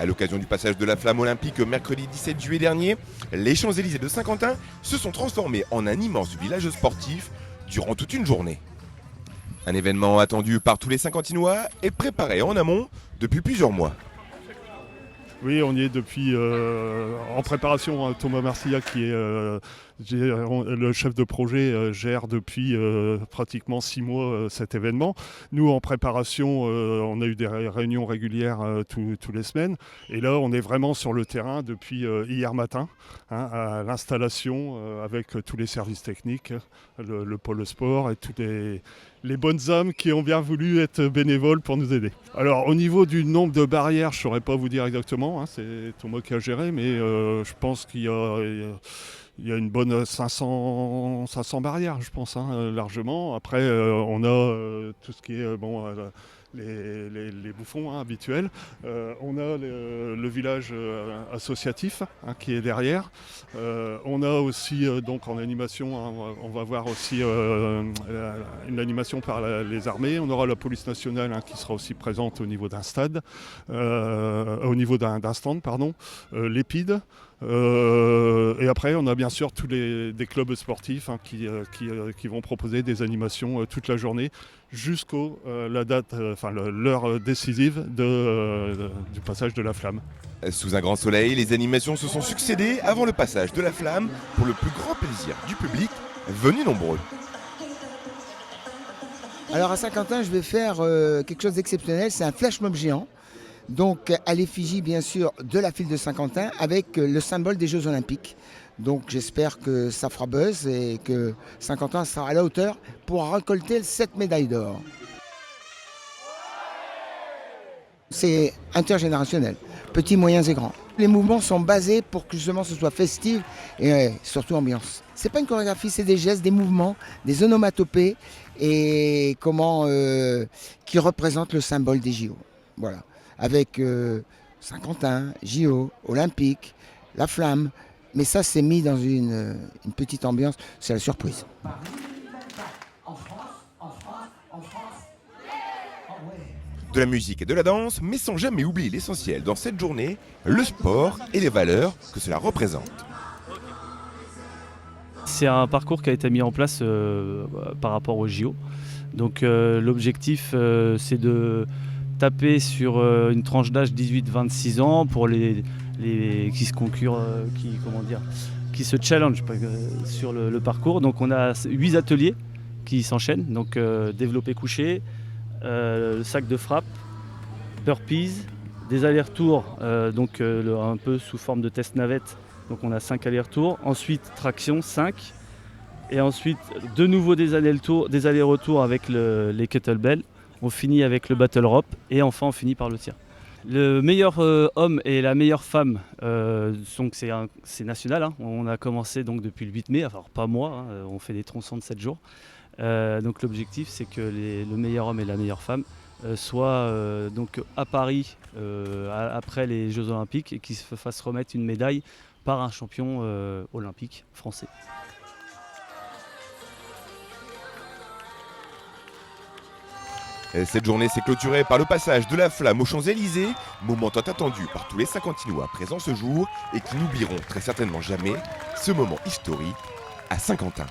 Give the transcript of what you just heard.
À l'occasion du passage de la flamme olympique mercredi 17 juillet dernier, les Champs-Élysées de Saint-Quentin se sont transformés en un immense village sportif durant toute une journée. Un événement attendu par tous les Saint-Quentinois et préparé en amont depuis plusieurs mois. Oui, on y est depuis en préparation. Hein. Thomas Marcilla, qui est le chef de projet, gère depuis pratiquement 6 mois cet événement. Nous, en préparation, on a eu des réunions régulières tous les semaines. Et là, on est vraiment sur le terrain depuis hier matin, hein, à l'installation avec tous les services techniques, le pôle sport et toutes les bonnes âmes qui ont bien voulu être bénévoles pour nous aider. Alors, au niveau du nombre de barrières, je ne saurais pas vous dire exactement, hein, c'est Thomas qui a géré, mais je pense qu'il y a une bonne 500 barrières, je pense, hein, largement. Après, on a tout ce qui est les bouffons, hein, habituels. On a le village associatif, hein, qui est derrière. On a aussi donc en animation, hein, on va voir aussi une animation par les armées. On aura la police nationale, hein, qui sera aussi présente au niveau d'un stade, au niveau d'un stand, pardon, l'EPID. Et après, on a bien sûr tous des clubs sportifs, hein, qui vont proposer des animations toute la journée jusqu'à l'heure décisive du passage de la flamme. Sous un grand soleil, les animations se sont succédées avant le passage de la flamme pour le plus grand plaisir du public, venu nombreux. Alors à Saint-Quentin, je vais faire quelque chose d'exceptionnel, c'est un flash mob géant. Donc à l'effigie bien sûr de la file de Saint-Quentin avec le symbole des Jeux Olympiques. Donc j'espère que ça fera buzz et que Saint-Quentin sera à la hauteur pour récolter 7 médailles d'or. C'est intergénérationnel, petits, moyens et grands. Les mouvements sont basés pour que justement ce soit festif et surtout ambiance. C'est pas une chorégraphie, c'est des gestes, des mouvements, des onomatopées et qui représentent le symbole des JO. Voilà. Avec Saint-Quentin, JO, Olympique, la flamme. Mais ça, c'est mis dans une petite ambiance, c'est la surprise. De la musique et de la danse, mais sans jamais oublier l'essentiel dans cette journée, le sport et les valeurs que cela représente. C'est un parcours qui a été mis en place par rapport aux JO. Donc l'objectif, c'est de taper sur une tranche d'âge 18-26 ans pour les qui se concurrent, qui se challenge sur le parcours. Donc on a 8 ateliers qui s'enchaînent, donc développé couché, le sac de frappe, burpees, des allers-retours, un peu sous forme de test navette, donc on a 5 allers-retours, ensuite traction 5, et ensuite de nouveau des allers-retours avec les kettlebells. On finit avec le battle rope et enfin on finit par le tir. Le meilleur homme et la meilleure femme, c'est national, hein. On a commencé donc depuis le 8 mai, enfin pas moi, hein, on fait des tronçons de 7 jours. Donc l'objectif c'est que le meilleur homme et la meilleure femme soient donc à Paris après les Jeux Olympiques et qu'ils se fassent remettre une médaille par un champion olympique français. Cette journée s'est clôturée par le passage de la flamme aux Champs-Élysées, moment tant attendu par tous les Saint-Quentinois présents ce jour et qui n'oublieront très certainement jamais ce moment historique à Saint-Quentin.